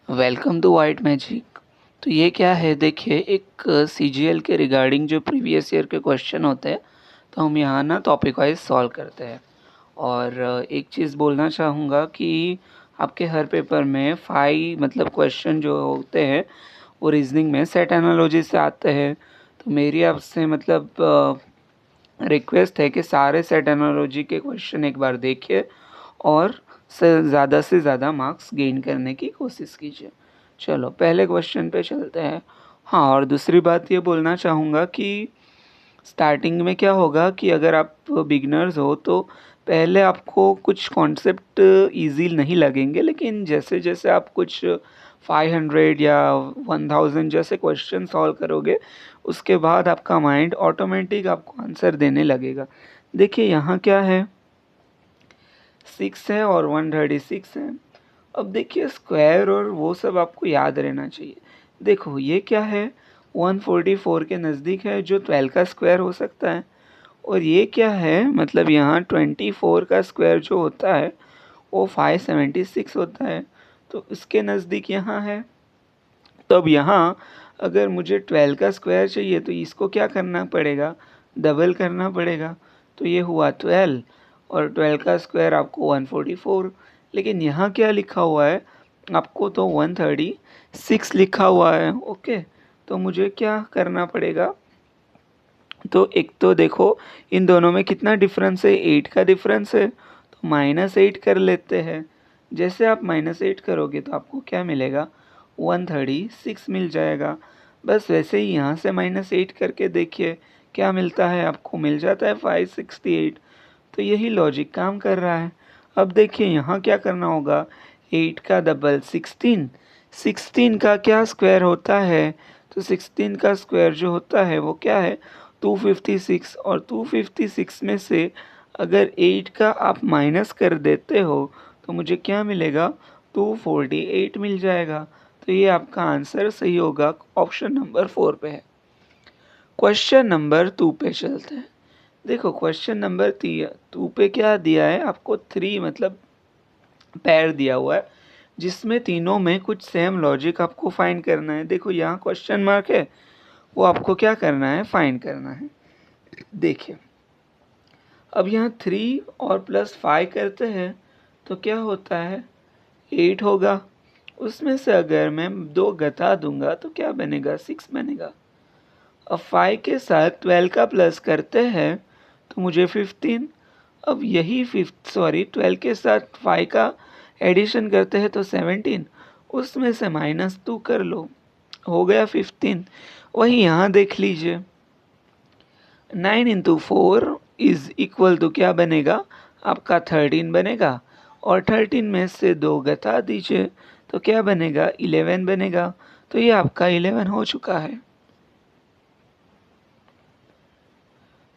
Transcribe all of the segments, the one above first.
Welcome to white magic. तो ये क्या है, देखिए एक सीजीएल के रिगार्डिंग जो प्रीवियस ईयर के क्वेश्चन होते हैं, तो हम यहाँ ना टॉपिक वाइज सॉल्व करते हैं। और एक चीज़ बोलना चाहूँगा कि आपके हर पेपर में 5 मतलब क्वेश्चन जो होते हैं वो रीजनिंग में सेट एनालॉजी से आते हैं। तो मेरी आपसे मतलब रिक्वेस्ट है कि सारे सेट एनालॉजी के क्वेश्चन एक बार देखिए और से ज़्यादा मार्क्स गेन करने की कोशिश कीजिए। चलो पहले क्वेश्चन पे चलते हैं। हाँ, और दूसरी बात ये बोलना चाहूँगा कि स्टार्टिंग में क्या होगा कि अगर आप बिगिनर्स हो तो पहले आपको कुछ कॉन्सेप्ट इजी नहीं लगेंगे, लेकिन जैसे जैसे आप कुछ 500 या 1000 जैसे क्वेश्चन सॉल्व करोगे उसके बाद आपका माइंड ऑटोमेटिक आपको आंसर देने लगेगा। देखिए यहाँ क्या है, 6 है और 136 है। अब देखिए स्क्वायर और वो सब आपको याद रहना चाहिए। देखो ये क्या है, 144 के नज़दीक है जो 12 का स्क्वायर हो सकता है। और ये क्या है, मतलब यहाँ 24 का स्क्वायर जो होता है वो 576 होता है, तो इसके नज़दीक यहाँ है। तो अब यहाँ अगर मुझे 12 का स्क्वायर चाहिए तो इसको क्या करना पड़ेगा, डबल करना पड़ेगा। तो ये हुआ 12 और 12 का स्क्वायर आपको 144। लेकिन यहाँ क्या लिखा हुआ है, आपको तो 136 लिखा हुआ है। ओके, तो मुझे क्या करना पड़ेगा, तो एक तो देखो इन दोनों में कितना डिफरेंस है, 8 का डिफरेंस है, तो -8 कर लेते हैं। जैसे आप -8 करोगे तो आपको क्या मिलेगा, 136 मिल जाएगा। बस वैसे ही यहाँ से -8 करके देखिए क्या मिलता है, आपको मिल जाता है 568। तो यही लॉजिक काम कर रहा है। अब देखिए यहाँ क्या करना होगा, 8 का डबल 16, 16 का क्या स्क्वायर होता है, तो 16 का स्क्वायर जो होता है वो क्या है, 256। और 256 में से अगर 8 का आप माइनस कर देते हो तो मुझे क्या मिलेगा, 248 मिल जाएगा। तो ये आपका आंसर सही होगा, ऑप्शन नंबर 4 पे है। क्वेश्चन नंबर 2 पे चलते हैं। देखो क्वेश्चन नंबर 2 पे क्या दिया है आपको, 3 मतलब पैर दिया हुआ है जिसमें तीनों में कुछ सेम लॉजिक आपको फाइंड करना है। देखो यहाँ क्वेश्चन मार्क है, वो आपको क्या करना है, फाइंड करना है। देखिए अब यहाँ 3 और +5 करते हैं तो क्या होता है, 8 होगा। उसमें से अगर मैं 2 घटा दूंगा तो क्या बनेगा, 6 बनेगा। अब 5 के साथ 12 का प्लस करते हैं तो मुझे 15। अब यही 12 के साथ 5 का एडिशन करते हैं तो 17, उसमें से -2 कर लो, हो गया 15। वही यहाँ देख लीजिए, 9 इंटू 4 इज इक्वल टू क्या बनेगा, आपका 13 बनेगा। और 13 में से 2 घटा दीजिए तो क्या बनेगा, 11 बनेगा। तो ये आपका 11 हो चुका है।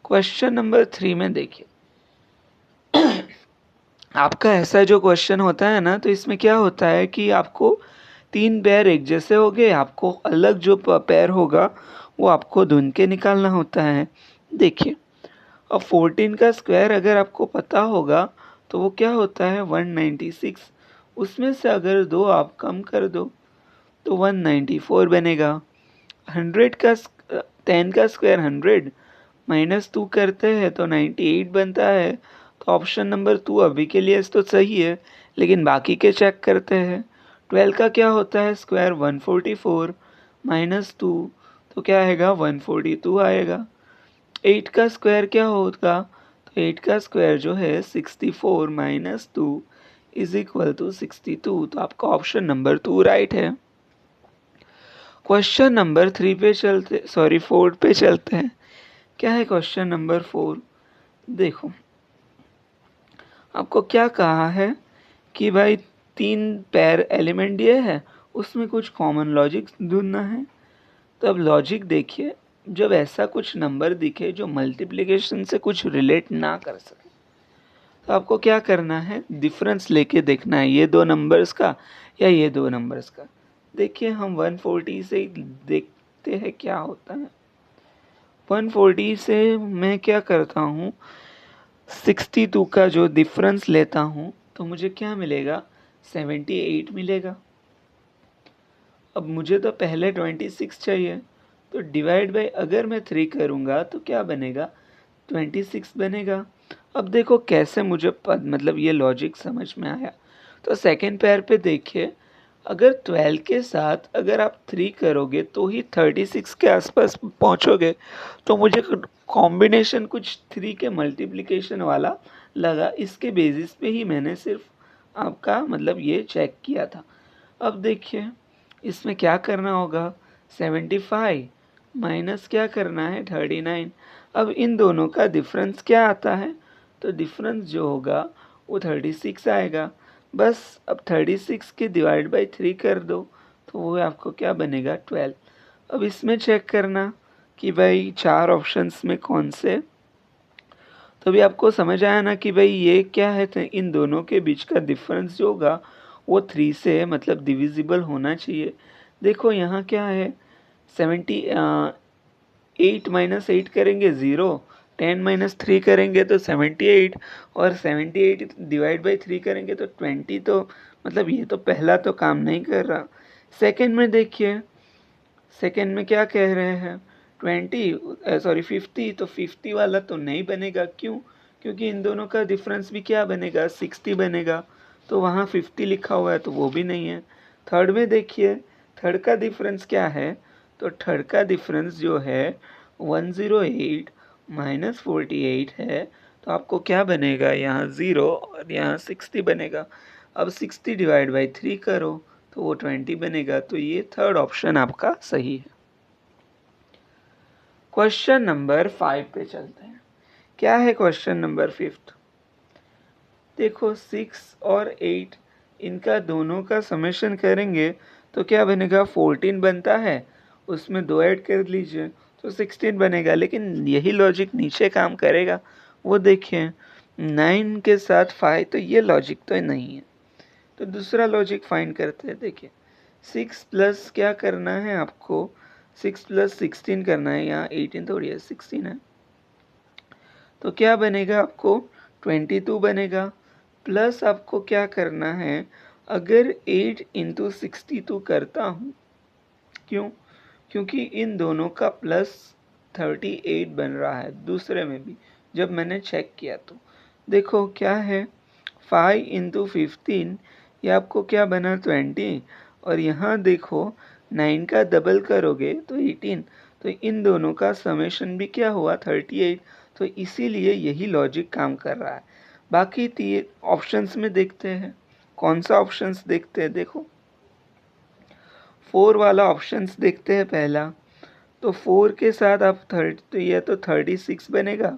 क्वेश्चन नंबर 3 में देखिए, आपका ऐसा जो क्वेश्चन होता है ना, तो इसमें क्या होता है कि आपको 3 पैर एक जैसे हो गए, आपको अलग जो पैर होगा वो आपको ढूंढ के निकालना होता है। देखिए अब 14 का स्क्वायर अगर आपको पता होगा तो वो क्या होता है, 196। उसमें से अगर 2 आप कम कर दो तो 194 बनेगा। 100 का 10 का स्क्वायर 100, -2 करते हैं तो 98 बनता है। तो ऑप्शन नंबर 2 अभी के लिए तो सही है, लेकिन बाकी के चेक करते हैं। 12 का क्या होता है स्क्वायर, 144 -2 तो क्या आएगा, 142 आएगा। 8 का स्क्वायर क्या होगा, तो 8 का स्क्वायर जो है 64 -2 इज इक्वल टू 62। तो आपका ऑप्शन नंबर 2 राइट है। क्वेश्चन नंबर 3 पे चलते, सॉरी 4 पे चलते हैं। क्या है क्वेश्चन नंबर 4, देखो आपको क्या कहा है कि भाई 3 पैर एलिमेंट दिए हैं, उसमें कुछ कॉमन लॉजिक ढूंढना है। तो अब लॉजिक देखिए, जब ऐसा कुछ नंबर दिखे जो मल्टीप्लिकेशन से कुछ रिलेट ना कर सके तो आपको क्या करना है, डिफरेंस लेके देखना है ये दो नंबर्स का या ये दो नंबर्स का। देखिए हम 140 से ही देखते हैं क्या होता है। 140 से मैं क्या करता हूँ, 62 का जो डिफरेंस लेता हूँ तो मुझे क्या मिलेगा, 78 मिलेगा। अब मुझे तो पहले 26 चाहिए, तो डिवाइड बाय अगर मैं 3 करूँगा तो क्या बनेगा, 26 बनेगा। अब देखो कैसे मुझे मतलब ये लॉजिक समझ में आया। तो सेकंड पेयर पे देखिए, अगर 12 के साथ अगर आप 3 करोगे तो ही 36 के आसपास पहुंचोगे। तो मुझे कॉम्बिनेशन कुछ 3 के मल्टीप्लिकेशन वाला लगा, इसके बेसिस पे ही मैंने सिर्फ आपका मतलब ये चेक किया था। अब देखिए इसमें क्या करना होगा, 75 माइनस क्या करना है 39। अब इन दोनों का डिफरेंस क्या आता है, तो डिफरेंस जो होगा वो 36 आएगा। बस अब 36 के डिवाइड बाई 3 कर दो तो वो आपको क्या बनेगा 12। अब इसमें चेक करना कि भाई 4 ऑप्शंस में कौन से, तो अभी आपको समझ आया ना कि भाई ये क्या है, तो इन दोनों के बीच का डिफरेंस जो होगा वो 3 से मतलब डिविजिबल होना चाहिए। देखो यहाँ क्या है, 8 माइनस 8 करेंगे 0, 10 माइनस 3 करेंगे तो 78, और 78 डिवाइड बाई 3 करेंगे तो 20। तो मतलब ये तो पहला तो काम नहीं कर रहा। सेकंड में देखिए, सेकंड में क्या कह रहे हैं 50, तो 50 वाला तो नहीं बनेगा। क्यों, क्योंकि इन दोनों का डिफरेंस भी क्या बनेगा 60 बनेगा, तो वहाँ 50 लिखा हुआ है तो वो भी नहीं है। थर्ड में देखिए, थर्ड का डिफरेंस क्या है, तो थर्ड का डिफरेंस जो है 108 माइनस 48 है, तो आपको क्या बनेगा यहाँ 0 और यहाँ 60 बनेगा। अब 60 डिवाइड बाई 3 करो तो वो 20 बनेगा। तो ये थर्ड ऑप्शन आपका सही है। क्वेश्चन नंबर 5 पे चलते हैं। क्या है क्वेश्चन नंबर 5? देखो 6 और 8 इनका दोनों का समेशन करेंगे तो क्या बनेगा, 14 बनता है, उसमें 2 ऐड कर लीजिए तो 16 बनेगा। लेकिन यही लॉजिक नीचे काम करेगा, वो देखिए 9 के साथ 5, तो ये लॉजिक तो नहीं है। तो दूसरा लॉजिक फाइंड करते हैं। देखिए 6 प्लस क्या करना है आपको, 6 प्लस 16 करना है, यहाँ 18 थोड़ी है 16 है, तो क्या बनेगा आपको 22 बनेगा। प्लस आपको क्या करना है, अगर 8 इंटू 62 करता हूँ, क्यों, क्योंकि इन दोनों का प्लस 38 बन रहा है दूसरे में भी जब मैंने चेक किया। तो देखो क्या है 5 इंटू 15, ये आपको क्या बना 20, और यहाँ देखो 9 का डबल करोगे तो 18, तो इन दोनों का समेशन भी क्या हुआ 38। तो इसीलिए यही लॉजिक काम कर रहा है। बाकी 3 ऑप्शंस में देखते हैं, कौन सा ऑप्शंस देखते हैं, देखो 4 वाला ऑप्शंस देखते हैं पहला। तो 4 के साथ आप 30, तो ये तो 36 बनेगा,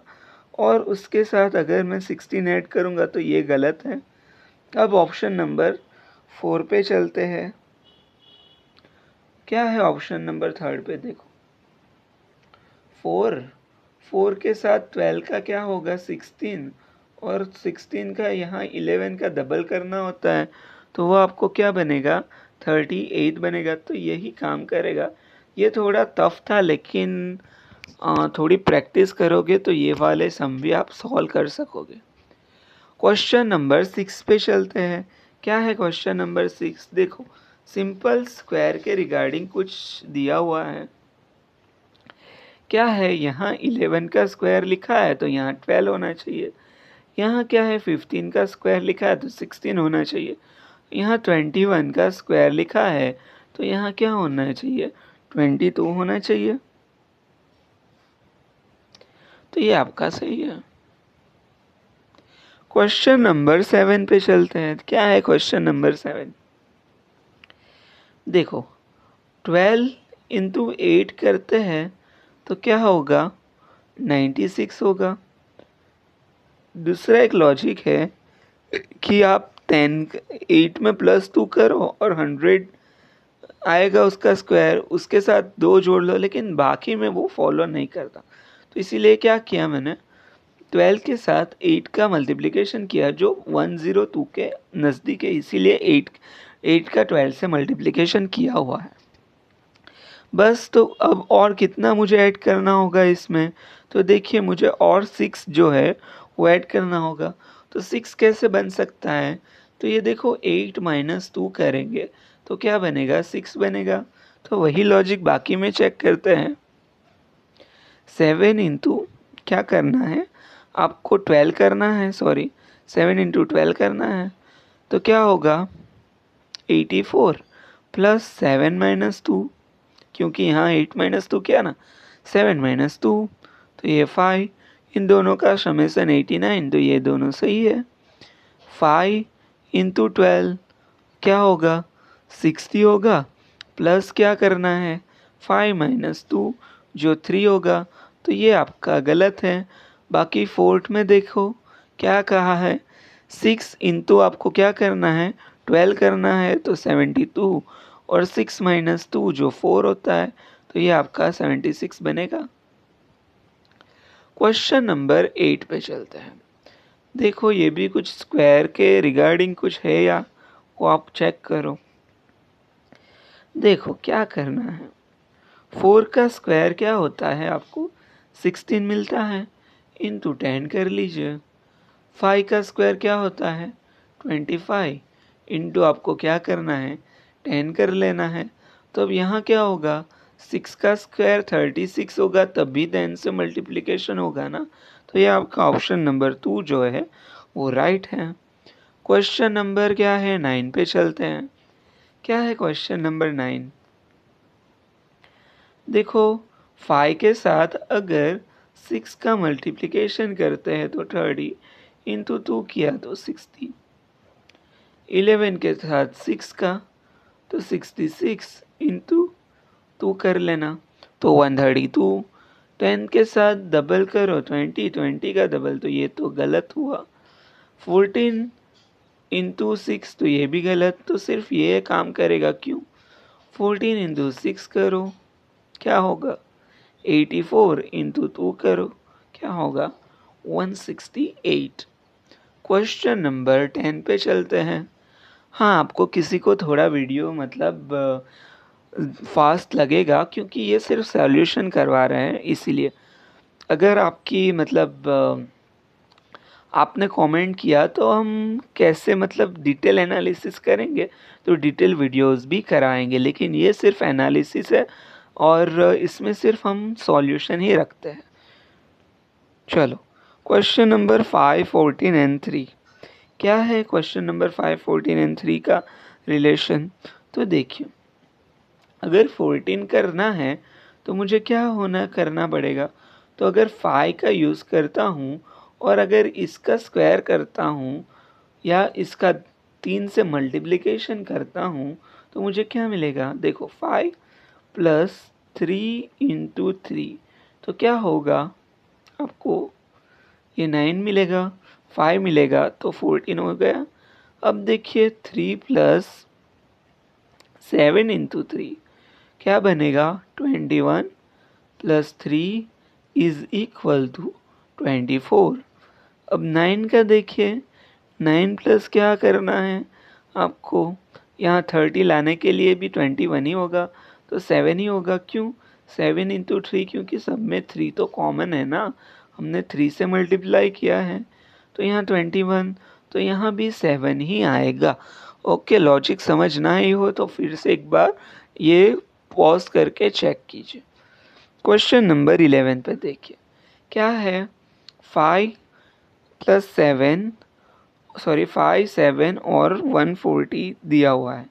और उसके साथ अगर मैं 16 ऐड करूँगा तो ये गलत है। अब ऑप्शन नंबर 4 पे चलते हैं। क्या है ऑप्शन नंबर 3 पे, देखो 4 के साथ 12 का क्या होगा 16, और 16 का यहाँ 11 का डबल करना होता है, तो वो आपको क्या बनेगा 38 बनेगा। तो यही काम करेगा। ये थोड़ा टफ था, लेकिन थोड़ी प्रैक्टिस करोगे तो ये वाले सम भी आप सॉल्व कर सकोगे। क्वेश्चन नंबर 6 पे चलते हैं। क्या है क्वेश्चन नंबर 6? देखो सिंपल स्क्वायर के रिगार्डिंग कुछ दिया हुआ है। क्या है, यहाँ 11 का स्क्वायर लिखा है तो यहाँ 12 होना चाहिए। यहाँ क्या है 15 का स्क्वायर लिखा है तो 16 होना चाहिए। यहाँ 21 का स्क्वायर लिखा है तो यहाँ क्या होना चाहिए 22 होना चाहिए। तो ये आपका सही है। क्वेश्चन नंबर 7 पे चलते हैं। क्या है क्वेश्चन नंबर 7? देखो 12 इंटू 8 करते हैं तो क्या होगा 96 होगा। दूसरा एक लॉजिक है कि आप 8 में +2 करो और 100 आएगा उसका स्क्वायर, उसके साथ 2 जोड़ लो, लेकिन बाकी में वो फॉलो नहीं करता। तो इसीलिए क्या किया मैंने, 12 के साथ 8 का मल्टीप्लिकेशन किया जो 102 के नज़दीक है, इसीलिए 8 का 12 से मल्टीप्लिकेशन किया हुआ है। बस तो अब और कितना मुझे ऐड करना होगा इसमें, तो देखिए मुझे और 6 जो है वो ऐड करना होगा। तो 6 कैसे बन सकता है, तो ये देखो 8 माइनस 2 करेंगे तो क्या बनेगा, 6 बनेगा। तो वही लॉजिक बाकी में चेक करते हैं। 7 इंटू क्या करना है आपको, 12 करना है, सॉरी 7 इंटू 12 करना है। तो क्या होगा 84 प्लस 7 माइनस 2, क्योंकि यहाँ 8 माइनस 2 क्या ना, 7 माइनस 2, तो ये 5, इन दोनों का समेसन 89, तो ये दोनों सही है। 5 इंटू 12 क्या होगा, 60 होगा, प्लस क्या करना है 5 माइनस 2 जो 3 होगा, तो ये आपका गलत है। बाकी फोर्थ में देखो क्या कहा है, 6 इंटू आपको क्या करना है 12 करना है, तो 72, और 6 माइनस 2 जो 4 होता है, तो ये आपका 76 बनेगा। क्वेश्चन नंबर 8 पे चलते हैं। देखो ये भी कुछ स्क्वायर के रिगार्डिंग कुछ है या, वो आप चेक करो। देखो क्या करना है, 4 का स्क्वायर क्या होता है आपको 16 मिलता है, इंटू 10 कर लीजिए। 5 का स्क्वायर क्या होता है 25, इंटू आपको क्या करना है 10 कर लेना है। तो अब यहाँ क्या होगा, 6 का स्क्वायर 36 होगा, तब भी 10 से मल्टीप्लिकेशन होगा ना। तो ये आपका ऑप्शन नंबर 2 जो है वो राइट है। क्वेश्चन नंबर क्या है 9 पे चलते हैं। क्या है क्वेश्चन नंबर 9, देखो 5 के साथ अगर 6 का मल्टीप्लिकेशन करते हैं तो 30, इंटू 2 किया तो 60, 11 के साथ 6 का तो 66, इंटू 2 कर लेना तो 132, 10 के साथ डबल करो 20, 20 का डबल, तो ये तो गलत हुआ। 14 इंटू 6 तो ये भी गलत, तो सिर्फ ये काम करेगा क्यों, 14 इंटू 6 करो क्या होगा 84, इंटू 2 करो क्या होगा 168। क्वेश्चन नंबर 10 पे चलते हैं। हाँ, आपको किसी को थोड़ा वीडियो मतलब फास्ट लगेगा क्योंकि ये सिर्फ सॉल्यूशन करवा रहे हैं, इसीलिए। अगर आपकी मतलब आपने कमेंट किया तो हम कैसे मतलब डिटेल एनालिसिस करेंगे, तो डिटेल वीडियोस भी कराएंगे, लेकिन ये सिर्फ एनालिसिस है और इसमें सिर्फ हम सॉल्यूशन ही रखते हैं। चलो क्वेश्चन नंबर 5, 14 एंड 3। क्या है क्वेश्चन नंबर 5, 14 एंड 3 का रिलेशन, तो देखिए अगर 14 करना है तो मुझे क्या होना करना पड़ेगा, तो अगर 5 का यूज़ करता हूँ और अगर इसका स्क्वायर करता हूँ या इसका 3 से मल्टीप्लिकेशन करता हूँ तो मुझे क्या मिलेगा, देखो 5 प्लस 3 इंटू 3, तो क्या होगा आपको ये 9 मिलेगा, 5 मिलेगा तो 14 हो गया। अब देखिए 3 प्लस 7 इंटू 3 क्या बनेगा 21 प्लस 3 इज इक्वल टू 24। अब 9 का देखिए, 9 प्लस क्या करना है आपको, यहाँ 30 लाने के लिए भी 21 ही होगा, तो 7 ही होगा। क्यों 7 इंटू 3, क्योंकि सब में 3 तो कॉमन है ना, हमने 3 से मल्टीप्लाई किया है, तो यहाँ 21, तो यहाँ भी 7 ही आएगा। ओके, लॉजिक समझ ना ही हो तो फिर से एक बार ये पॉज करके चेक कीजिए। क्वेश्चन नंबर 11 पे देखिए क्या है, 5 प्लस 7, सॉरी 5, 7 और 140 दिया हुआ है।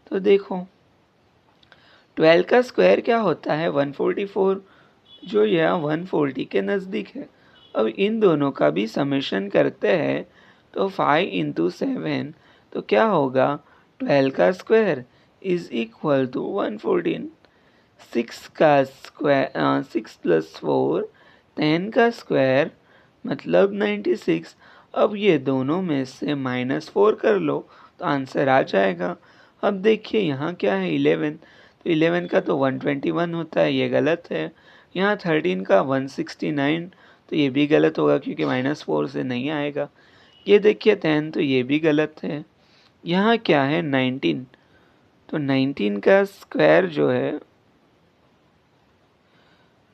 तो देखो 12 का स्क्वायर क्या होता है 144, जो यह 140 के नज़दीक है। अब इन दोनों का भी समेशन करते हैं तो 5 इंटू 7, तो क्या होगा 12 का स्क्वायर इज इक्वल टू 114। 6 का स्क्वायर 6 प्लस 4, 10 का स्क्वायर मतलब 96। अब ये दोनों में से -4 कर लो तो आंसर आ जाएगा। अब देखिए यहाँ क्या है 11, तो 11 का तो 121 होता है, ये गलत है। यहाँ 13 का 169, तो ये भी गलत होगा क्योंकि -4 से नहीं आएगा। ये देखिए 10, तो ये भी गलत है। यहाँ क्या है 19, तो 19 का स्क्वायर जो है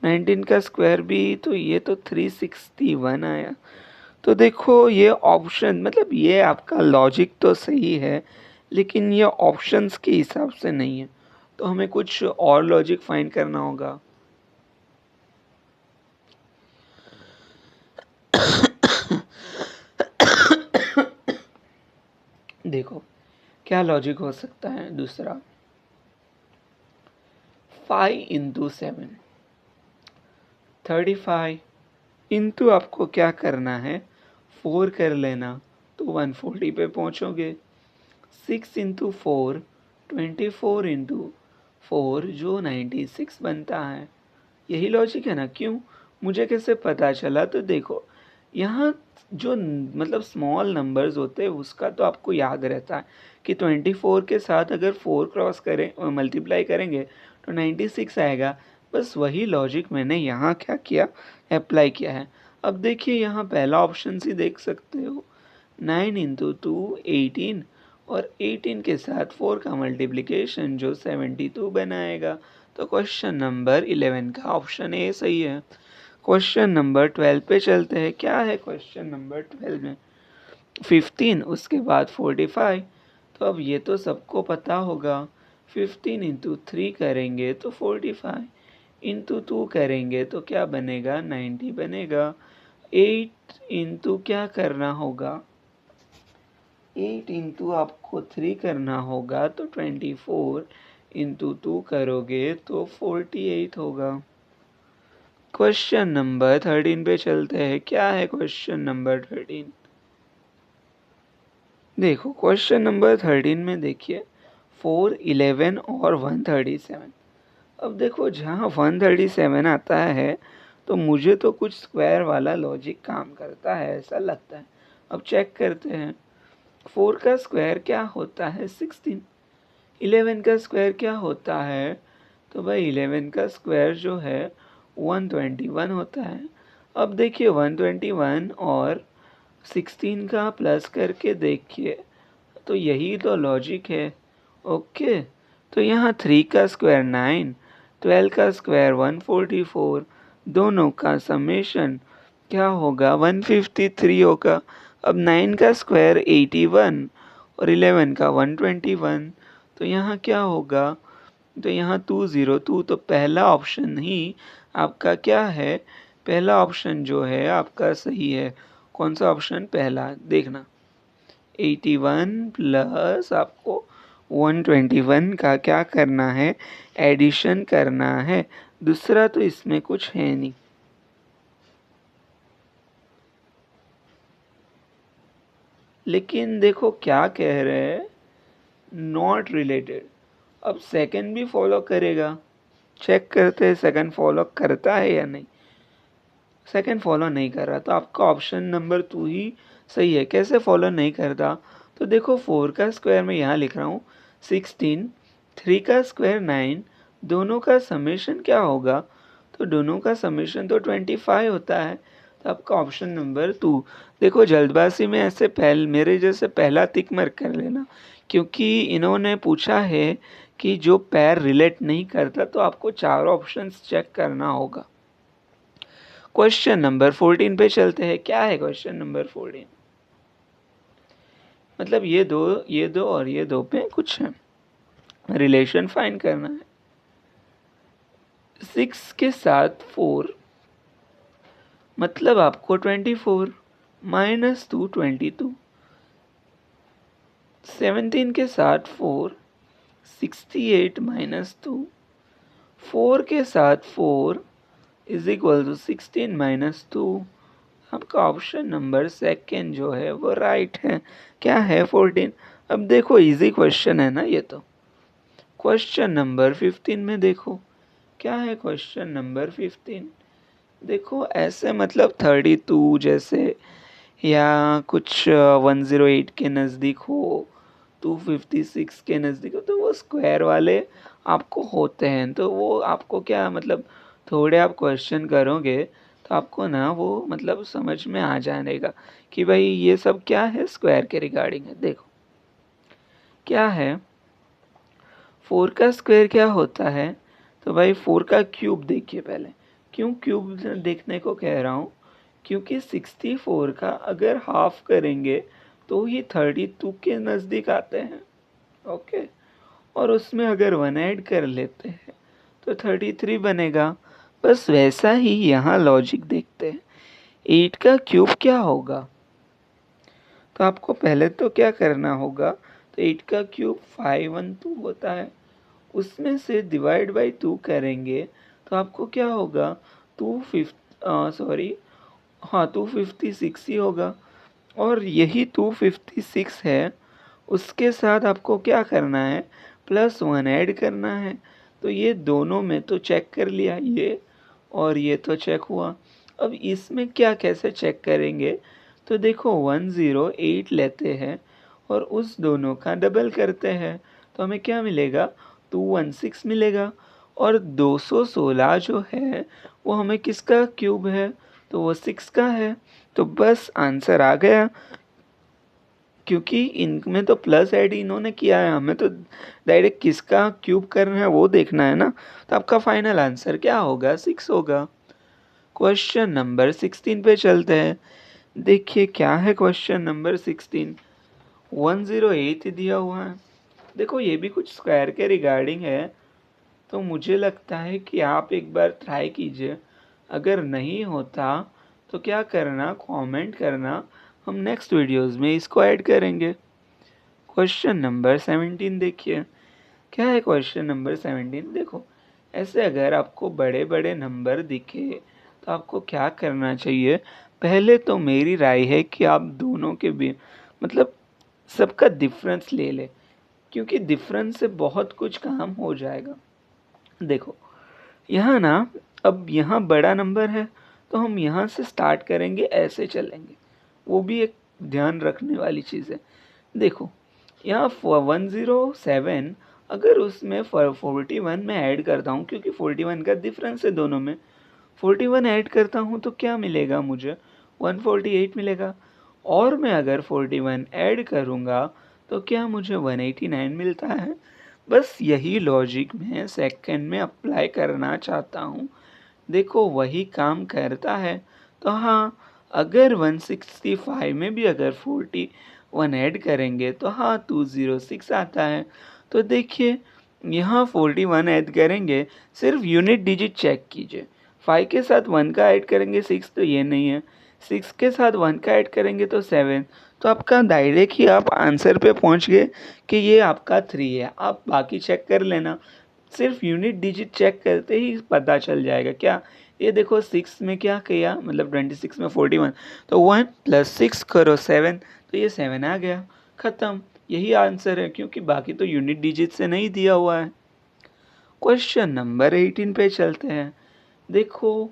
19 का स्क्वायर भी, तो ये तो 361 आया, तो देखो ये ऑप्शन मतलब ये आपका लॉजिक तो सही है, लेकिन ये ऑप्शंस के हिसाब से नहीं है, तो हमें कुछ और लॉजिक फाइंड करना होगा। देखो क्या लॉजिक हो सकता है दूसरा। 5 × 7 35 इंटू आपको क्या करना है 4 कर लेना तो 140 पे पहुंचोगे। 6 × 4 24 × 4 जो 96 बनता है। यही लॉजिक है ना। क्यों, मुझे कैसे पता चला, तो देखो यहाँ जो मतलब स्मॉल नंबर्स होते हैं उसका तो आपको याद रहता है कि 24 के साथ अगर 4 क्रॉस करें और मल्टीप्लाई करेंगे तो 96 आएगा। बस वही लॉजिक मैंने यहाँ क्या किया, अप्लाई किया है। अब देखिए यहाँ पहला ऑप्शन ही देख सकते हो, 9 × 2 18 और 18 के साथ 4 का मल्टीप्लिकेशन जो 72 बनाएगा। तो क्वेश्चन नंबर 11 का ऑप्शन ए सही है। क्वेश्चन नंबर 12 पे चलते हैं। क्या है क्वेश्चन नंबर 12 में? 15 उसके बाद 45। तो अब ये तो सबको पता होगा। 15 × 3 करेंगे तो 45, × 2 करेंगे तो क्या बनेगा, 90 बनेगा। 8 × क्या करना होगा, 8 × आपको 3 करना होगा तो 24, × 2 करोगे तो 48 होगा। क्वेश्चन नंबर 13 पे चलते हैं। क्या है क्वेश्चन नंबर 13? देखो क्वेश्चन नंबर 13 में देखिए 4, 11 और 137। अब देखो जहाँ 137 आता है तो मुझे तो कुछ स्क्वायर वाला लॉजिक काम करता है ऐसा लगता है। अब चेक करते हैं। 4 का स्क्वायर क्या होता है, 16। 11 का स्क्वायर क्या होता है, तो भाई 11 का स्क्वायर जो है 121 होता है। अब देखिए 121 और 16 का प्लस करके देखिए तो यही तो लॉजिक है। ओके, तो यहाँ 3 का स्क्वायर 9, 12 का स्क्वायर 144, दोनों का समेशन क्या होगा, 153 होगा। अब 9 का स्क्वायर 81 और 11 का 121, तो यहाँ क्या होगा, तो यहाँ 202। तो पहला ऑप्शन ही आपका क्या है, पहला ऑप्शन जो है आपका सही है। कौन सा ऑप्शन, पहला, देखना 81 प्लस आपको 121 का क्या करना है, एडिशन करना है। दूसरा तो इसमें कुछ है नहीं। लेकिन देखो क्या कह रहे हैं, नॉट रिलेटेड। अब सेकंड भी फॉलो करेगा, चेक करते हैं सेकंड फॉलो करता है या नहीं। सेकंड फॉलो नहीं कर रहा तो आपका ऑप्शन नंबर 2 ही सही है। कैसे फॉलो नहीं करता, तो देखो 4 का स्क्वायर मैं यहाँ लिख रहा हूँ 16, 3 का स्क्वायर 9, दोनों का समेशन क्या होगा, तो दोनों का समेशन तो 25 होता है। तो आपका ऑप्शन नंबर 2। देखो जल्दबाजी में ऐसे मेरे जैसे पहला टिक मार्क कर लेना, क्योंकि इन्होंने पूछा है कि जो पैर रिलेट नहीं करता तो आपको चारों ऑप्शंस चेक करना होगा। क्वेश्चन नंबर 14 पे चलते हैं। क्या है क्वेश्चन नंबर 14? मतलब ये दो और ये दो पे कुछ है, रिलेशन फाइंड करना है। 6 के साथ 4 मतलब आपको 24 -2 22। 17 के साथ 4 68 -2। 4 के साथ 4 इज इक्वल टू 16 -2। आपका ऑप्शन नंबर सेकेंड जो है वो राइट है। क्या है 14। अब देखो इजी क्वेश्चन है ना ये तो। क्वेश्चन नंबर 15 में देखो। क्या है क्वेश्चन नंबर 15? देखो ऐसे मतलब 32 जैसे या कुछ 108 के नज़दीक हो, 256 के नज़दीक हो, तो वो स्क्वायर वाले आपको होते हैं। तो वो आपको क्या मतलब थोड़े आप क्वेश्चन करोगे तो आपको ना वो मतलब समझ में आ जाएगा कि भाई ये सब क्या है, स्क्वायर के रिगार्डिंग है। देखो क्या है, 4 का स्क्वायर क्या होता है, तो भाई 4 का क्यूब देखिए पहले। क्यों क्यूब देखने को कह रहा हूँ, क्योंकि 64 का अगर हाफ करेंगे तो ही 32 के नज़दीक आते हैं। ओके, और उसमें अगर 1 ऐड कर लेते हैं तो 33 बनेगा। बस वैसा ही यहाँ लॉजिक देखते हैं। 8 का क्यूब क्या होगा? तो आपको पहले तो क्या करना होगा, तो 8 का क्यूब 512 होता है, उसमें से डिवाइड बाई 2 करेंगे तो आपको क्या होगा, 256 ही होगा। और यही 256 है, उसके साथ आपको क्या करना है, +1 ऐड करना है। तो ये दोनों में तो चेक कर लिया ये, और ये तो चेक हुआ। अब इसमें क्या कैसे चेक करेंगे, तो देखो 108 लेते हैं और उस दोनों का डबल करते हैं तो हमें क्या मिलेगा, 216 मिलेगा। और 216 जो है वो हमें किसका क्यूब है, तो वो 6 का है। तो बस आंसर आ गया, क्योंकि इनमें तो प्लस ऐड इन्होंने किया है, हमें तो डायरेक्ट किसका क्यूब करना है वो देखना है ना। तो आपका फाइनल आंसर क्या होगा, 6 होगा। क्वेश्चन नंबर 16 पे चलते हैं। देखिए क्या है क्वेश्चन नंबर 16। 108 दिया हुआ है। देखो ये भी कुछ स्क्वायर के रिगार्डिंग है, तो मुझे लगता है कि आप एक बार ट्राई कीजिए। अगर नहीं होता तो क्या करना, कमेंट करना, हम नेक्स्ट वीडियोस में इसको ऐड करेंगे। क्वेश्चन नंबर 17 देखिए। क्या है क्वेश्चन नंबर 17, देखो ऐसे अगर आपको बड़े बड़े नंबर दिखे तो आपको क्या करना चाहिए, पहले तो मेरी राय है कि आप दोनों के भी मतलब सबका डिफरेंस ले ले, क्योंकि डिफरेंस से बहुत कुछ काम हो जाएगा। देखो यहाँ ना, अब यहाँ बड़ा नंबर है तो हम यहाँ से स्टार्ट करेंगे, ऐसे चलेंगे, वो भी एक ध्यान रखने वाली चीज़ है। देखो यहाँ 107, अगर उसमें 41 में ऐड करता हूँ, क्योंकि 41 का डिफरेंस है दोनों में, 41 ऐड करता हूँ तो क्या मिलेगा मुझे, 148 मिलेगा। और मैं अगर 41 ऐड करूँगा तो क्या मुझे 189 मिलता है। बस यही लॉजिक मैं सेकंड में अप्लाई करना चाहता हूँ। देखो वही काम करता है। तो हाँ, अगर 165 में भी अगर 41 ऐड करेंगे तो हाँ 206 आता है। तो देखिए यहाँ 41 ऐड करेंगे, सिर्फ यूनिट डिजिट चेक कीजिए। 5 के साथ 1 का ऐड करेंगे 6, तो ये नहीं है। 6 के साथ 1 का ऐड करेंगे तो 7। तो आपका डायरेक्ट ही आप आंसर पे पहुंच गए कि ये आपका 3 है। आप बाकी चेक कर लेना, सिर्फ यूनिट डिजिट चेक करते ही पता चल जाएगा। क्या, ये देखो 6 में क्या किया, मतलब 26 में 41, तो 1 + 6 करो 7, तो ये 7 आ गया, ख़त्म। यही आंसर है, क्योंकि बाकी तो यूनिट डिजिट से नहीं दिया हुआ है। क्वेश्चन नंबर 18 पे चलते हैं। देखो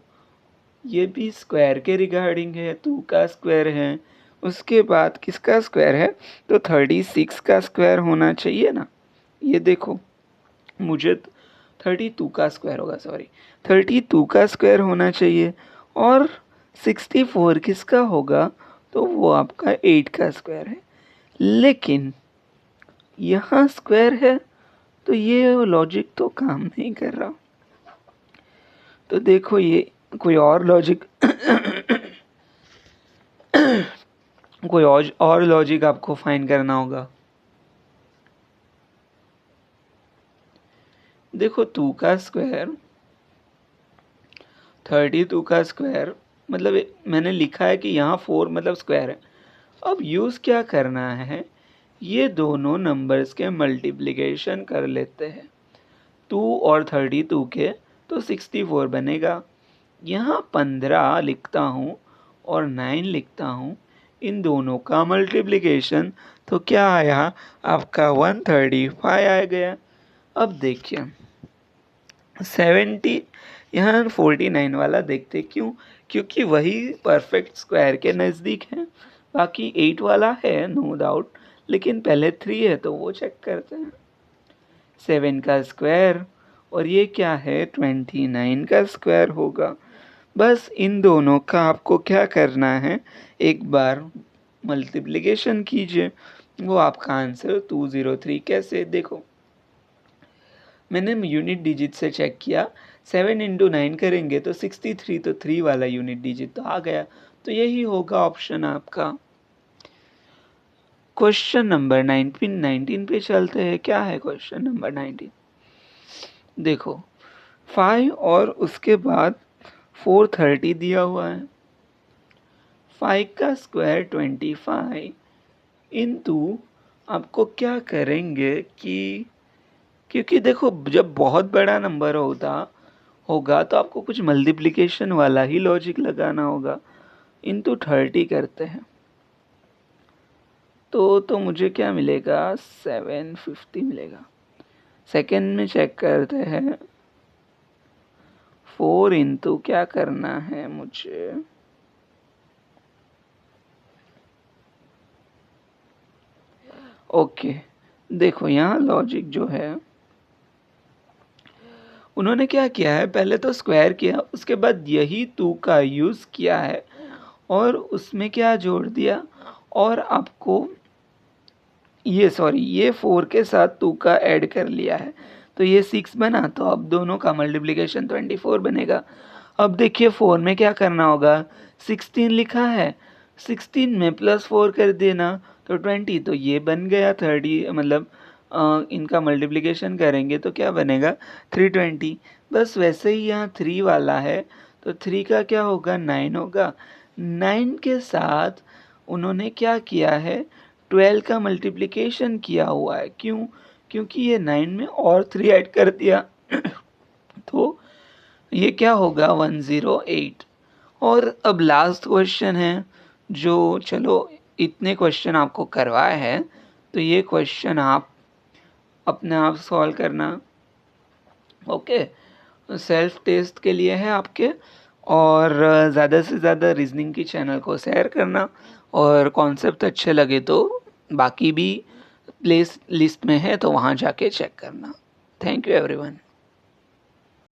ये भी स्क्वायर के रिगार्डिंग है, 2 का स्क्वायर है, उसके बाद किसका स्क्वायर है, तो 36 का स्क्वायर होना चाहिए ना। ये देखो मुझे 32 का स्क्वायर होगा, सॉरी 32 का स्क्वायर होना चाहिए। और 64 किसका होगा, तो वो आपका 8 का स्क्वायर है। लेकिन यहाँ स्क्वायर है तो ये लॉजिक तो काम नहीं कर रहा। तो देखो ये कोई और लॉजिक कोई और लॉजिक आपको फाइंड करना होगा। देखो 2 का स्क्वायर, 32 का स्क्वायर, मतलब मैंने लिखा है कि यहाँ 4 मतलब स्क्वायर है। अब यूज़ क्या करना है, ये दोनों नंबर्स के मल्टीप्लिकेशन कर लेते हैं। 2 और 32 के, तो 64 बनेगा। यहाँ 15 लिखता हूँ और 9 लिखता हूँ, इन दोनों का मल्टीप्लिकेशन, तो क्या आया आपका 135 आ गया। अब देखिए 70, यहाँ 49 वाला देखते, क्यों, क्योंकि वही परफेक्ट स्क्वायर के नज़दीक है। बाकी 8 वाला है नो डाउट, लेकिन पहले 3 है तो वो चेक करते हैं। 7 का स्क्वायर, और ये क्या है, 29 का स्क्वायर होगा। बस इन दोनों का आपको क्या करना है, एक बार मल्टीप्लिकेशन कीजिए, वो आपका आंसर 203। कैसे, देखो मैंने यूनिट डिजिट से चेक किया, 7 × 9 करेंगे तो 63, तो 3 वाला यूनिट डिजिट तो आ गया, तो यही होगा ऑप्शन आपका। क्वेश्चन नंबर 19 पे चलते हैं। क्या है क्वेश्चन नंबर 19? देखो 5 और उसके बाद 430 दिया हुआ है। 5 का स्क्वायर 25 इंटू आपको क्या करेंगे कि क्योंकि देखो जब बहुत बड़ा नंबर होगा तो आपको कुछ मल्टीप्लिकेशन वाला ही लॉजिक लगाना होगा। इंटू 30 करते हैं तो मुझे क्या मिलेगा? 750 मिलेगा। सेकेंड में चेक करते हैं। 4 इंटू क्या करना है मुझे? ओके, देखो यहाँ लॉजिक जो है उन्होंने क्या किया है, पहले तो स्क्वायर किया, उसके बाद यही 2 का यूज़ किया है और उसमें क्या जोड़ दिया, और आपको ये 4 के साथ 2 का ऐड कर लिया है तो ये 6 बना। तो अब दोनों का मल्टीप्लिकेशन 24 बनेगा। अब देखिए 4 में क्या करना होगा, 16 लिखा है, 16 में +4 कर देना तो 20, तो ये बन गया 30, मतलब इनका मल्टीप्लिकेशन करेंगे तो क्या बनेगा 320। बस वैसे ही यहाँ 3 वाला है तो 3 का क्या होगा 9 होगा। 9 के साथ उन्होंने क्या किया है 12 का मल्टीप्लिकेशन किया हुआ है। क्यों? क्योंकि ये 9 में और 3 ऐड कर दिया तो ये क्या होगा 108। और अब लास्ट क्वेश्चन है जो, चलो इतने क्वेश्चन आपको करवाए हैं तो ये क्वेश्चन आप अपने आप सॉल्व करना। ओके, सेल्फ टेस्ट के लिए है आपके। और ज़्यादा से ज़्यादा रीजनिंग की चैनल को शेयर करना, और कॉन्सेप्ट अच्छे लगे तो बाकी भी प्लेस लिस्ट में है तो वहाँ जाके चेक करना। Thank you everyone.